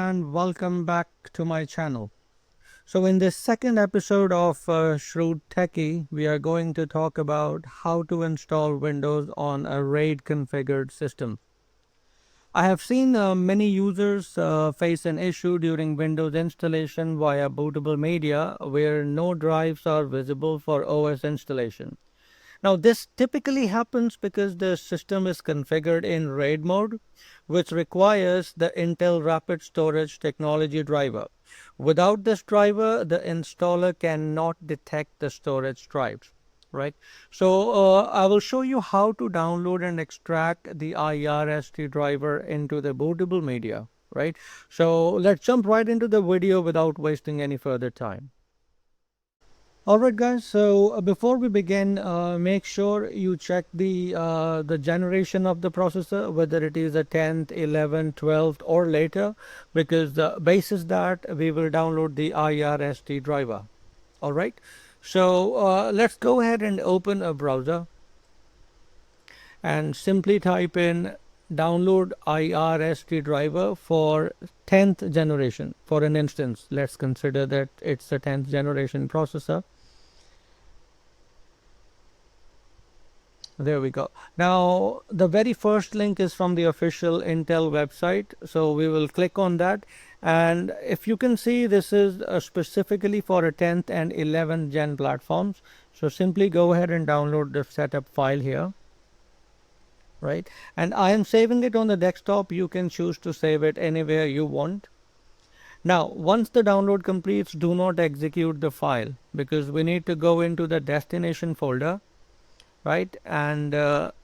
and welcome back to my channel. So in this second episode of Shrewd Techie, we are going to talk about how to install Windows on a RAID configured system. I have seen many users face an issue during Windows installation via bootable media where no drives are visible for OS installation. Now, this typically happens because the system is configured in RAID mode, which requires the Intel Rapid Storage Technology driver. Without this driver, the installer cannot detect the storage drives, right? So, I will show you how to download and extract the IRST driver into the bootable media, right? So, let's jump right into the video without wasting any further time. Alright guys, so before we begin, make sure you check the generation of the processor, whether it is a 10th, 11th, 12th or later, because basis that we will download the IRST driver. Alright, so let's go ahead and open a browser and simply type in download IRST driver for 10th generation. For an instance, let's consider that it's a 10th generation processor. There we go. Now, the very first link is from the official Intel website. So we will click on that. And if you can see, this is specifically for a 10th and 11th gen platforms. So simply go ahead and download the setup file here. Right. And I am saving it on the desktop. You can choose to save it anywhere you want. Now, once the download completes, do not execute the file because we need to go into the destination folder. Right, and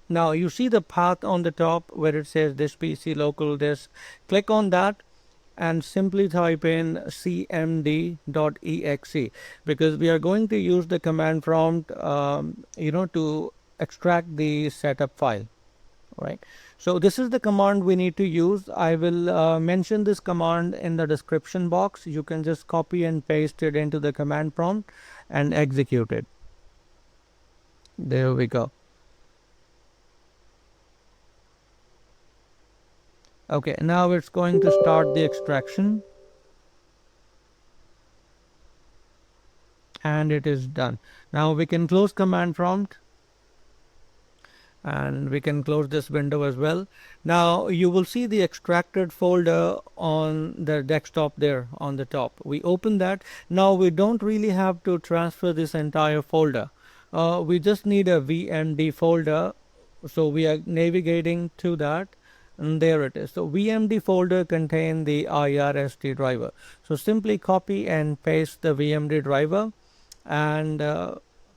now you see the path on the top where it says this PC local disk. Click on that and simply type in cmd.exe because we are going to use the command prompt to extract the setup file. Right, so this is the command we need to use. I will mention this command in the description box. You can just copy and paste it into the command prompt and execute it. There we go. Okay, now it's going to start the extraction. And it is done. Now we can close command prompt. And we can close this window as well. Now you will see the extracted folder on the desktop there on the top. We open that. Now we don't really have to transfer this entire folder. We just need a VMD folder. So we are navigating to that. And there it is. So VMD folder contains the IRST driver. So simply copy and paste the VMD driver and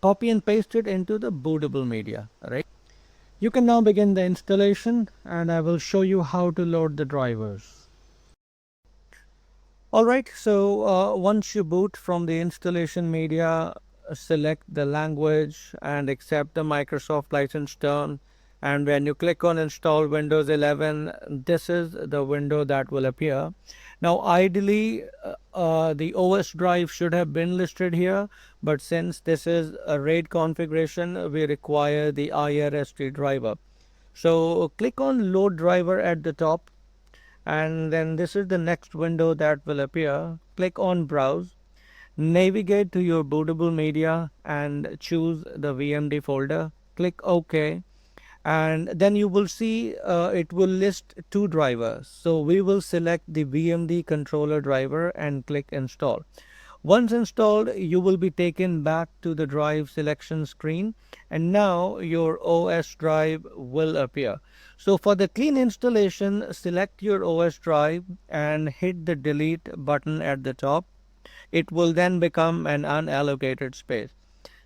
copy and paste it into the bootable media. Right. You can now begin the installation and I will show you how to load the drivers. Alright, so once you boot from the installation media, select the language and accept the Microsoft license term. And when you click on install Windows 11, this is the window that will appear. Now ideally the OS drive should have been listed here, but since this is a RAID configuration, we require the IRST driver. So click on load driver at the top, and then this is the next window that will appear. Click on browse, navigate to your bootable media and choose the VMD folder. Click OK. And then you will see it will list two drivers. So we will select the VMD controller driver and click install. Once installed, you will be taken back to the drive selection screen and now your OS drive will appear. So for the clean installation, select your OS drive and hit the delete button at the top. It will then become an unallocated space.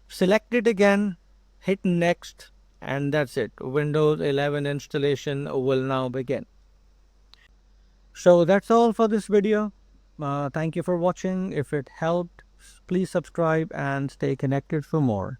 Select it again, hit next, and that's it. Windows 11 installation will now begin. So that's all for this video. Thank you for watching. If it helped, please subscribe and stay connected for more.